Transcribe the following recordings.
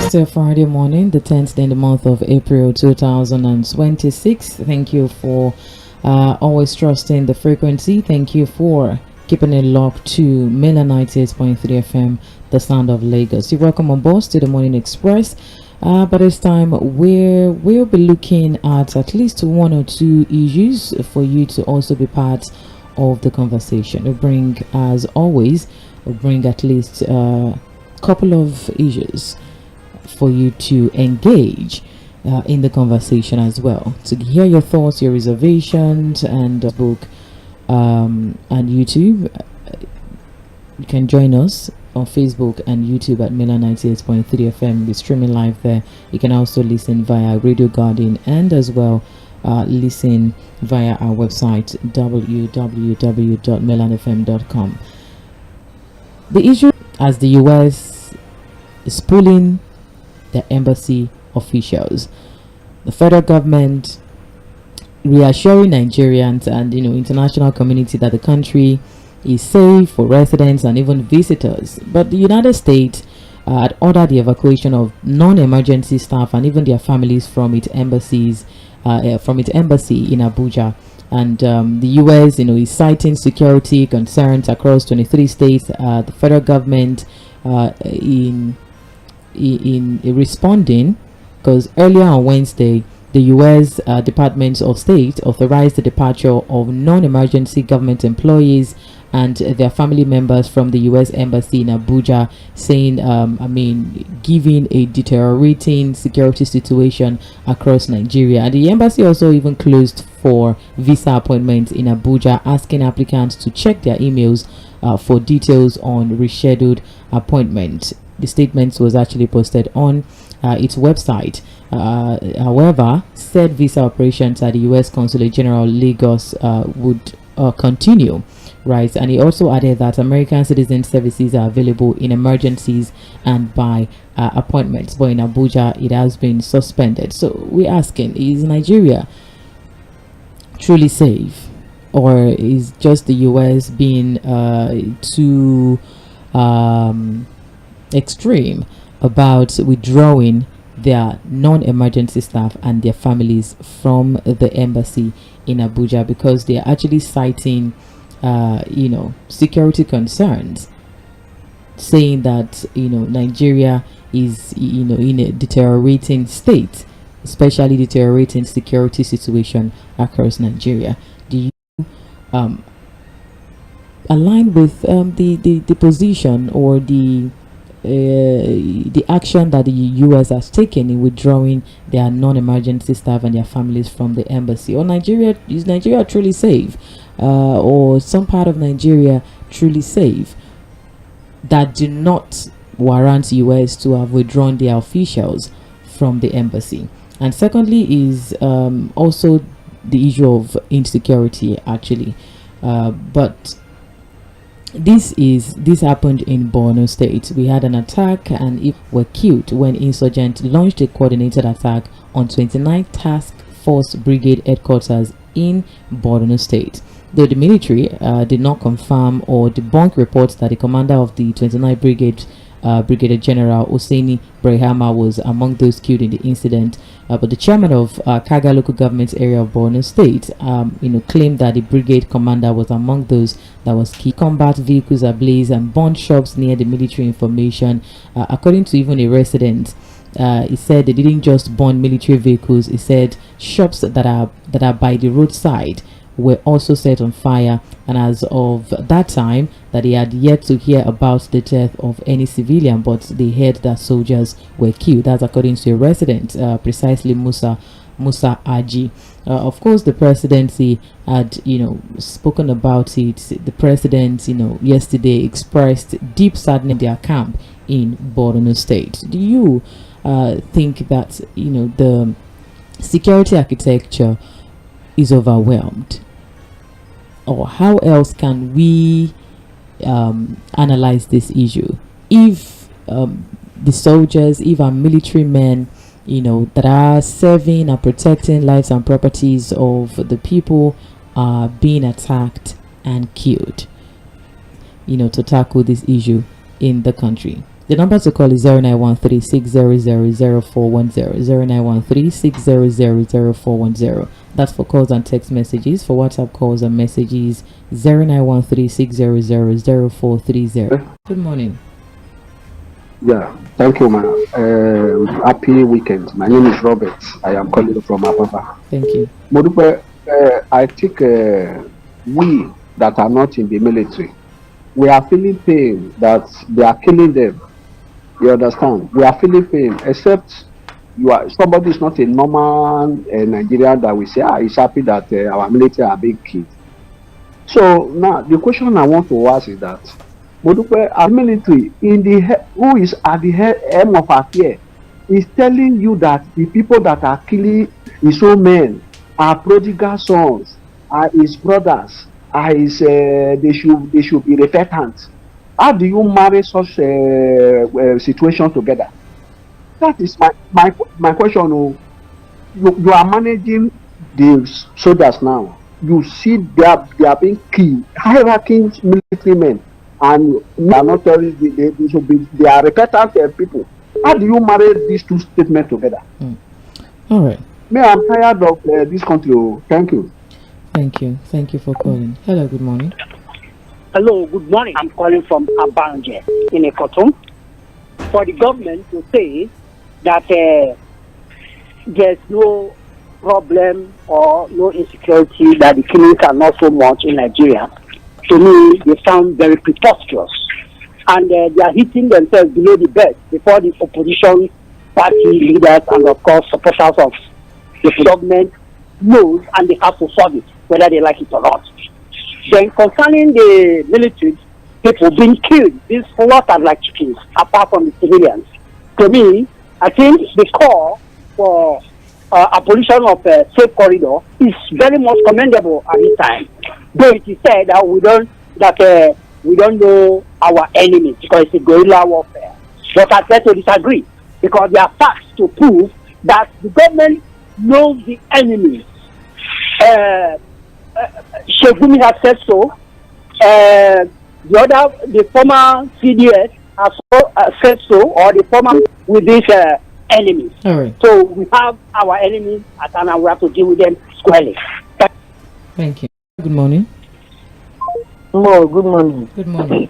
Still Friday morning, the 10th day in the month of April 2026. Thank you for always trusting the frequency. Thank you for keeping it locked to Mela 98.3 FM, the sound of Lagos. You're welcome on board to the Morning Express. But this time we'll be looking at least one or two issues for you to also be part of the conversation. We bring, as always, at least a couple of issues for you to engage in the conversation as well, to hear your thoughts, your reservations, and book and YouTube. You can join us on Facebook and YouTube at Mela 98.3 FM. We're streaming live there. You can also listen via Radio Garden and as well listen via our website www.melanfm.com. The issue, as the US is pulling the embassy officials, the federal government reassuring Nigerians and international community that the country is safe for residents and even visitors, but the United States had ordered the evacuation of non-emergency staff and even their families from its embassy in Abuja. And the US is citing security concerns across 23 states. The federal government in responding, because earlier on Wednesday the US Department of State authorized the departure of non-emergency government employees and their family members from the US Embassy in Abuja, saying giving a deteriorating security situation across Nigeria. And the embassy also even closed for visa appointments in Abuja, asking applicants to check their emails for details on rescheduled appointments. The statement was actually posted on its website. However, said visa operations at the US Consulate General Lagos would continue, right? And he also added that American citizen services are available in emergencies and by appointments, but in Abuja it has been suspended. So we're asking, is Nigeria truly safe, or is just the US being too extreme about withdrawing their non-emergency staff and their families from the embassy in Abuja, because they are actually citing security concerns, saying that Nigeria is in a deteriorating state, especially deteriorating security situation across Nigeria. Do you align with the position or the action that the US has taken in withdrawing their non-emergency staff and their families from the embassy? Or is Nigeria truly safe, or some part of Nigeria truly safe, that do not warrant US to have withdrawn their officials from the embassy? And secondly is also the issue of insecurity, actually, but this happened in Borno State. We had an attack and it were killed when insurgents launched a coordinated attack on 29th Task Force Brigade headquarters in Borno State. Though the military did not confirm or debunk reports that the commander of the 29th Brigade, Brigadier General Hosseini Brehama, was among those killed in the incident, but the chairman of Kaga local government area of Borno State claimed that the brigade commander was among those that was killed. Combat vehicles ablaze and burned shops near the military information. According to even a resident, he said they didn't just burn military vehicles. He said shops that are by the roadside were also set on fire, and as of that time that he had yet to hear about the death of any civilian, but they heard that soldiers were killed. That's according to a resident, precisely Musa Aji. Of course, the presidency had spoken about it. The president yesterday expressed deep sadness in their camp in Borno State. Do you think that the security architecture is overwhelmed, or how else can we analyze this issue? If the soldiers, if our military men that are serving and protecting lives and properties of the people are being attacked and killed, to tackle this issue in the country. The number to call is 0913-600-0410, 0913-600-0410. That's for calls and text messages. For WhatsApp calls and messages, 0913-600-0430. Good morning. Yeah, thank you, ma'am. Happy weekend. My name is Robert. I am calling from Apapa. Thank you. Modupe, I think we that are not in the military, we are feeling pain that they are killing them. You understand? We are feeling pain, except somebody is not a normal Nigerian that we say, he's happy that our military are being killed. So now the question I want to ask is that, Modupe, our military who is at the head of affairs is telling you that the people that are killing his own men are prodigal sons, are his brothers, are his they should be repentant. How do you marry such situation together? That is my question. You are managing the soldiers now. You see they are being killed, hierarchy military men, and they are not terrorists. They are repentant people. How do you marry these two statements together? All right. I'm tired of this country. Thank you. Thank you. Thank you for calling. Hello, good morning. Hello, good morning. I'm calling from Abanje in Ekotum. For the government to say that there's no problem or no insecurity, that the killings are not so much in Nigeria, to me, they sound very preposterous. And they are hitting themselves below the belt before the opposition party leaders and, of course, supporters of the government knows, and they have to solve it, whether they like it or not. Then concerning the military, people being killed, being slaughtered like chickens, apart from the civilians. To me, I think the call for abolition of safe corridor is very much commendable at this time. Though it is said that we don't know our enemies because it's a guerrilla warfare. But I try to disagree because there are facts to prove that the government knows the enemies. Shegumi has said so. The former CDS has said so, or the former with these enemies. All right. So we have our enemies at hand and we have to deal with them squarely. Thank you. Good morning. Oh, good morning. Good morning.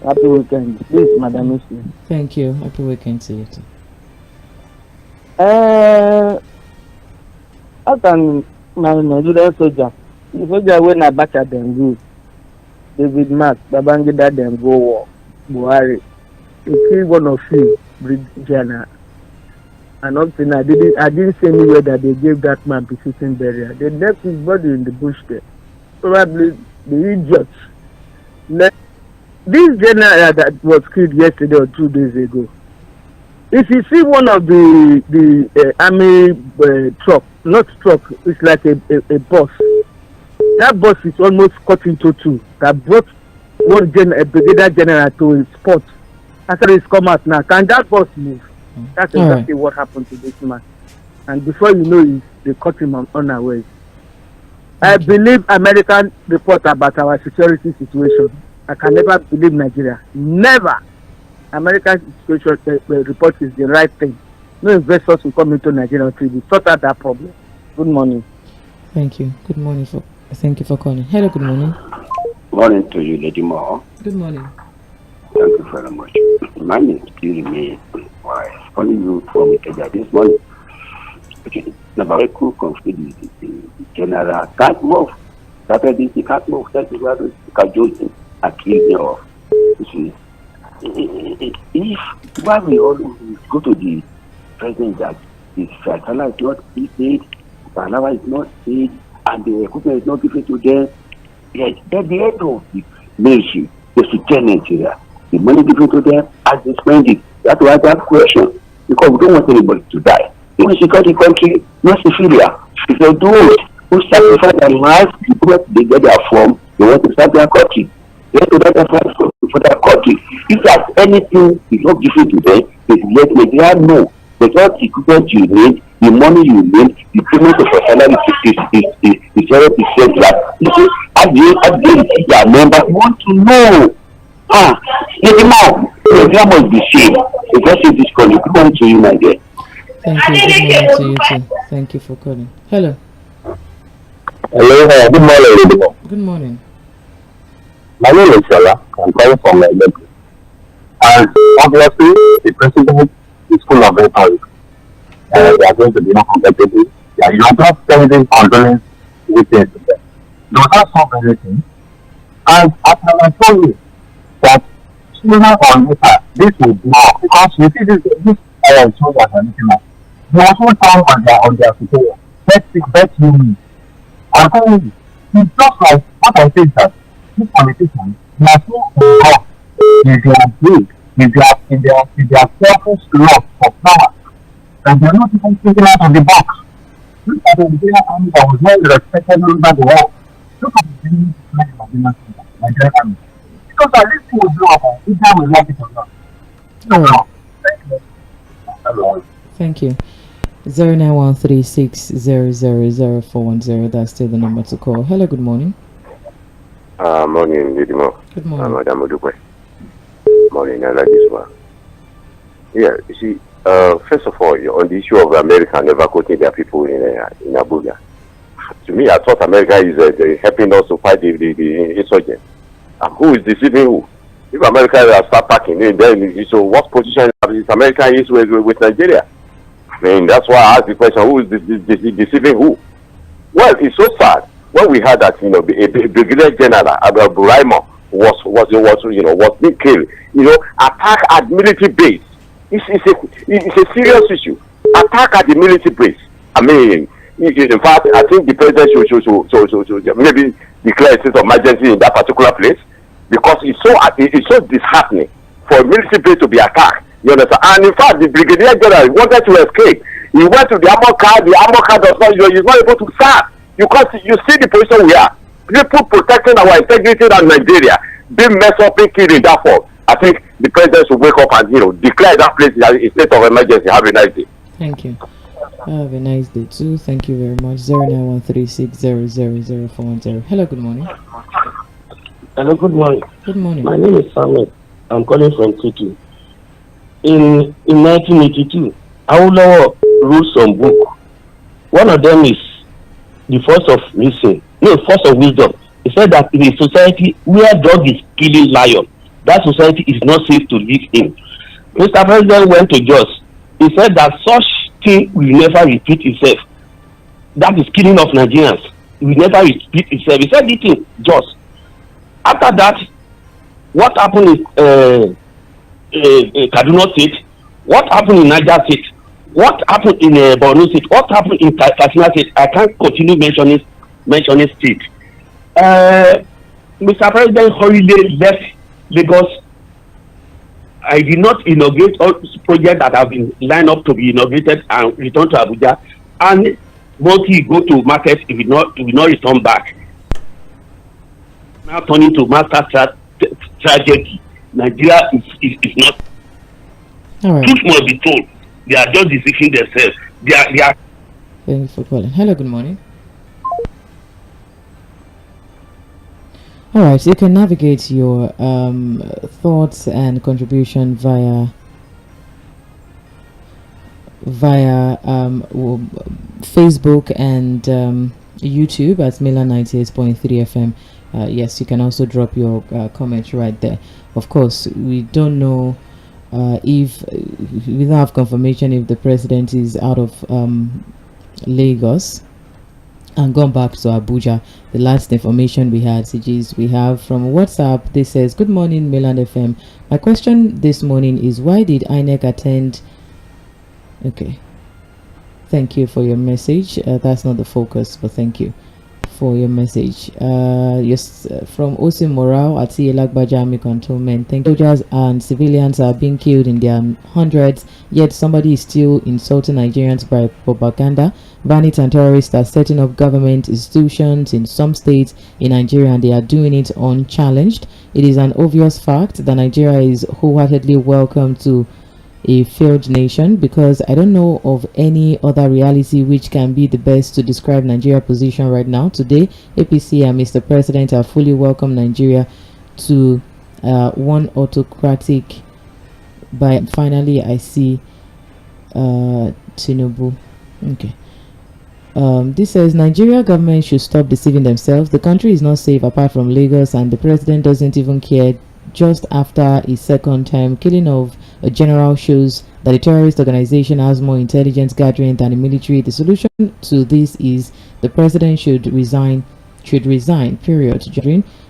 Happy weekend. Please, Madam Muslim. Thank you. Happy weekend to you too. How can my Nigerian soldier, the soldier when I back at them go, David Mark, Babangida them go war, Buhari, they kill one of you, Brigadier. And up to now, I didn't see anywhere that they gave that man befitting burial. They left his body in the bush there. Probably the idiots. This general that was killed yesterday or 2 days ago, if you see one of the army truck, not truck, it's like a bus. That bus is almost cut into two. That brought one brigadier general to his spot. After he's come out now, can that bus move? That's exactly what happened to this man. And before you know it, they cut him unawares. I believe American report about our security situation. I can never believe Nigeria. Never. American situation report is the right thing. No investors will come into Nigeria until we sort out that problem. Good morning. Thank you. Good morning. Thank you for calling. Hello, good morning. Morning to you, Lady Mo. Good morning. Thank you very much. My name is Tū Why? Calling you from Ikeja this morning. Okay. Now, very cool conflict with the general can't move. That is the can't move. That is what we can do. Accuse me of. If why we all go to the president that the Fatala is not paid, Palawa is not paid, and the equipment is not given to them, yes, at the end of the nation is to tell Nigeria the money given to them as they spend it. That's why that question, because we don't want anybody to die. We want to secure the country, not Syria. If they do it, who sacrifice their lives, they get their form, they want to serve their country. They have to sacrifice for their country. If there's anything is not given to them, they let Nigeria know. The equipment you need, the money you need, the payment of your salary is 0%. You see, at the end, their members want to know. Maybe more. Nigeria must be safe. It's just in this country. Good morning to you, my dear. Thank you. Good morning to you too. Thank you for calling. Hello. Hello, good morning. Good morning. My name is Shola. I'm calling from Lagos. And obviously, the president is full of rhetoric. They are going to be more competitive. You are just sending condolence with them. Does not solve anything. And as I told you, that sooner or later, this will blow because you see this soldiers are looking at. They also found on their superior. Let's you. I'm telling you, it's just like what I said that these politicians, they are so involved in their greed, in their selfish love for power, and they're not even thinking out of the box. Look at the Nigerian army that was well respected all over the world. Look at the Nigerian army. Because at least thing will blow up, if they will like it or not. Oh. Thank you. 091360000410. That's still the number to call. Hello, good morning. Morning, Lydimo. Good morning. Madam Odupe. Morning, I like this one. Yeah, you see, first of all, on the issue of America never quoting their people in Abuja. To me, I thought America is helping us to fight the insurgents. Who is deceiving who? If America start packing, then so what position is America is with Nigeria? I mean, that's why I asked the question: who is deceiving who? Well, it's so sad when we heard that a Brigadier General Buraimo was being killed. Attack at military base. It's a serious issue. Attack at the military base. I mean, in fact, I think the president should maybe declare a state of emergency in that particular place because it's so disheartening for a military base to be attacked. You understand? And in fact, the Brigadier General wanted to escape. He went to the armor car. The armor car does not. He's not able to serve because you see the position we are. People protecting our integrity in Nigeria being messed up, being killed in that form. I think the president should wake up and declare that place a state of emergency. Have a nice day. Thank you. Have a nice day too. Thank you very much. 091360000410. Hello, good morning. Hello, good morning. Good morning. My name is Samuel. I'm calling from Tūtū. In 1982, Awolowo wrote some book. One of them is The Force of Wisdom. He said that in a society where dog is killing lion, that society is not safe to live in. Mr. President went to Jos. He said that such thing will never repeat itself. That is killing of Nigerians. It will never repeat itself. He said it in Jos. After that, what happened in Kaduna State? What happened in Niger State? What happened in Borno State? What happened in Katsina State? I can't continue mentioning state. Mr. President hurriedly left Lagos. I did not inaugurate all projects that have been lined up to be inaugurated and return to Abuja. And once he go to market, he will not return back. Now turning to master tragedy. Nigeria is not. All right. Truth must be told. They are just deceiving themselves. They are. Thank you for calling. Hello, good morning. All right, so you can navigate your thoughts and contribution via Facebook and YouTube at Miller 98.3 FM. Yes, you can also drop your comments right there. Of course, we don't know if we don't have confirmation if the president is out of Lagos and gone back to Abuja. The last information we had, CGs, we have from WhatsApp. This says, good morning, Milan FM. My question this morning is, why did INEC attend? Okay, thank you for your message. That's not the focus, but thank you for your message. Yes, from Osi Morale at Lagbaja Army Cantonment. Thank you. Soldiers and civilians are being killed in their hundreds, yet somebody is still insulting Nigerians by propaganda. Bandits and terrorists are setting up government institutions in some states in Nigeria, and they are doing it unchallenged. It is an obvious fact that Nigeria is wholeheartedly welcome to a failed nation, because I don't know of any other reality which can be the best to describe Nigeria's position right now. Today, APC and Mr. President are fully welcome Nigeria to one autocratic. But finally, I see Tinubu. Okay. This says Nigeria government should stop deceiving themselves. The country is not safe apart from Lagos, and the president doesn't even care. Just after his second term, killing of a general shows that a terrorist organization has more intelligence gathering than the military. The solution to this is the president should resign. Period.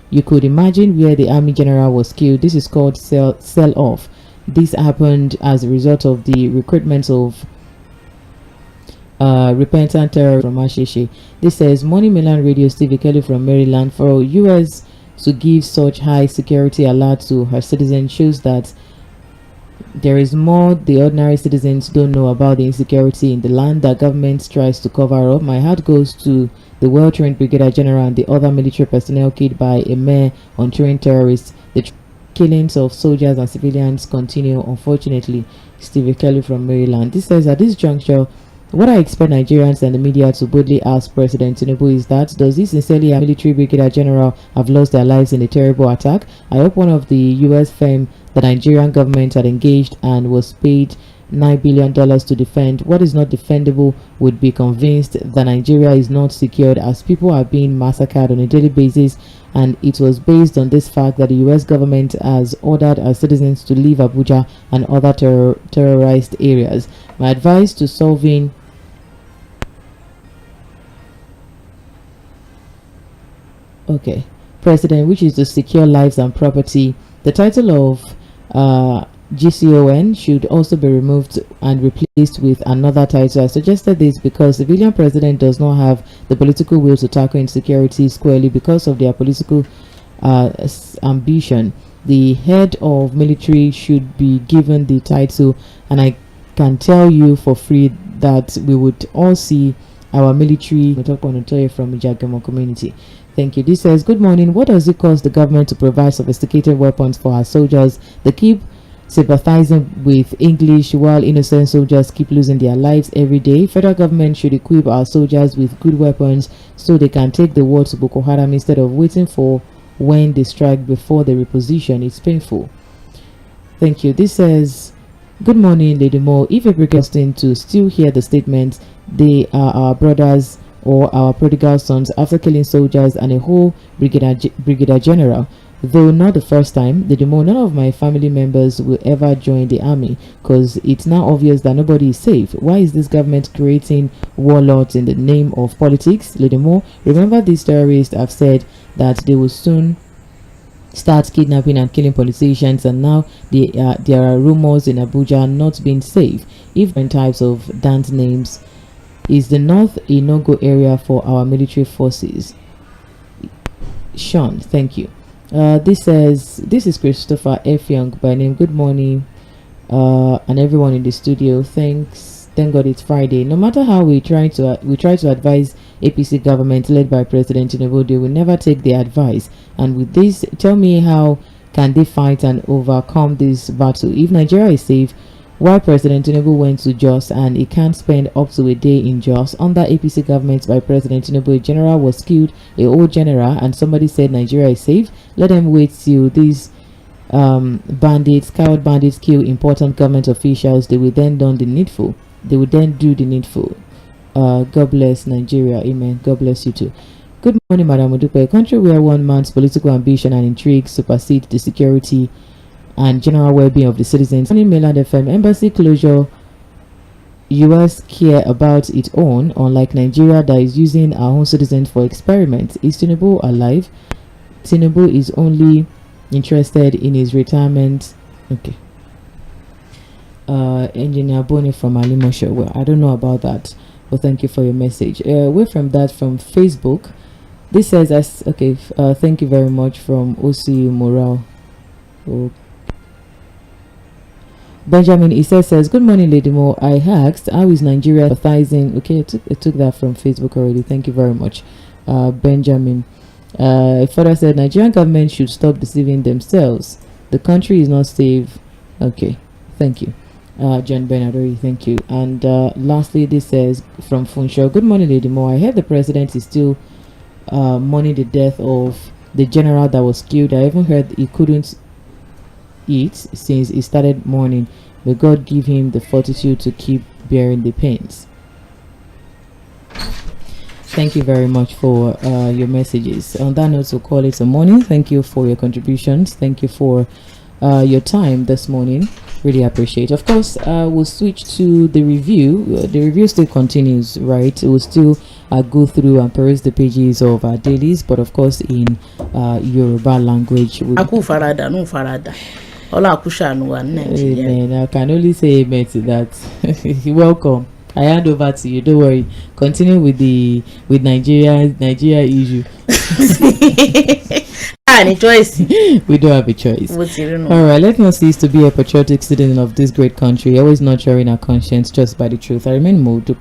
You could imagine where the army general was killed. This is called sell off. This happened as a result of the recruitment of repentant terror from Asheshe. This says Money Milan Radio Steve Kelly from Maryland. For US to give such high security alert to her citizens shows that there is more the ordinary citizens don't know about the insecurity in the land that government tries to cover up. My heart goes to the well-trained Brigadier General and the other military personnel killed by a mere untrained terrorist. The killings of soldiers and civilians continue, unfortunately. Steve Kelly from Maryland. This says at this juncture, what I expect Nigerians and the media to boldly ask President Tinubu is that, does this sincerely a military brigadier general have lost their lives in a terrible attack? I hope one of the US firm the Nigerian government had engaged and was paid $9 billion to defend what is not defendable would be convinced that Nigeria is not secured, as people are being massacred on a daily basis, and it was based on this fact that the US government has ordered our citizens to leave Abuja and other terrorized areas. My advice to solving president, which is to secure lives and property. The title of GCON should also be removed and replaced with another title. I suggested this because the civilian president does not have the political will to tackle insecurity squarely because of their political ambition. The head of military should be given the title, and I can tell you for free that we would all see our military. We talk on from Ijagamo community. Thank you. This says, good morning. What does it cost the government to provide sophisticated weapons for our soldiers? They keep sympathizing with English while innocent soldiers keep losing their lives every day. Federal government should equip our soldiers with good weapons so they can take the war to Boko Haram instead of waiting for when they strike before they reposition. It's painful. Thank you. This says, good morning, Lady Mo. If a brigadier to still hear the statement, they are our brothers or our prodigal sons after killing soldiers and a whole brigadier general. Though not the first time, none of my family members will ever join the army because it's now obvious that nobody is safe. Why is this government creating warlords in the name of politics? Remember these terrorists have said that they will soon start kidnapping and killing politicians, and now there are rumors in Abuja not being safe. If different types of dance names, is the north a no-go area for our military forces? Sean, thank you. This says, this is Christopher F. Young by name. Good morning, and everyone in the studio. Thank God it's Friday. No matter how we try to advise APC government led by President Tinubu, they will never take the advice. And with this, tell me how can they fight and overcome this battle? If Nigeria is safe, why President Tinubu went to Jos and he can't spend up to a day in Jos? Under APC government by President Tinubu, a general was killed, a old general, and somebody said Nigeria is safe. Let them wait till these coward bandits kill important government officials. They will then do the needful. God bless Nigeria. Amen. God bless you too. Good morning, Madam Odupe. A country where one man's political ambition and intrigue supersede the security and general well-being of the citizens. Morning, Mainland FM. Embassy closure. US care about its own, unlike Nigeria that is using our own citizens for experiments. Is Tinubu alive? Tinubu is only interested in his retirement. Okay. Engineer Boni from Alimosho. Well, I don't know about that, but thank you for your message. Away from that, from Facebook, this says, thank you very much from OC Morale. Okay. Benjamin Issa says, good morning, Lady Mo. I asked, how is Nigeria empathizing? Okay, I took that from Facebook already. Thank you very much, Benjamin. Further said, Nigerian government should stop deceiving themselves. The country is not safe. Okay, thank you. John Bernardo, thank you. And lastly, this says from Funshaw, good morning, Lady Mo. I heard the president is still mourning the death of the general that was killed. I even heard he couldn't it since he started mourning. May God give him the fortitude to keep bearing the pains. Thank you very much for your messages. On that note, we'll call it a morning. Thank you for your contributions. Thank you for your time this morning. Really appreciate. Of course, we'll switch to the review. The review still continues, right? We'll still go through and peruse the pages of our dailies, but of course in Yoruba language. Amen. I can only say amen to that. Welcome. I hand over to you. Don't worry. Continue with Nigeria issue. Any choice? We don't have a choice. All right. Let us cease to be a patriotic citizen of this great country, always nurturing our conscience just by the truth. I remain Mᴏᴜ.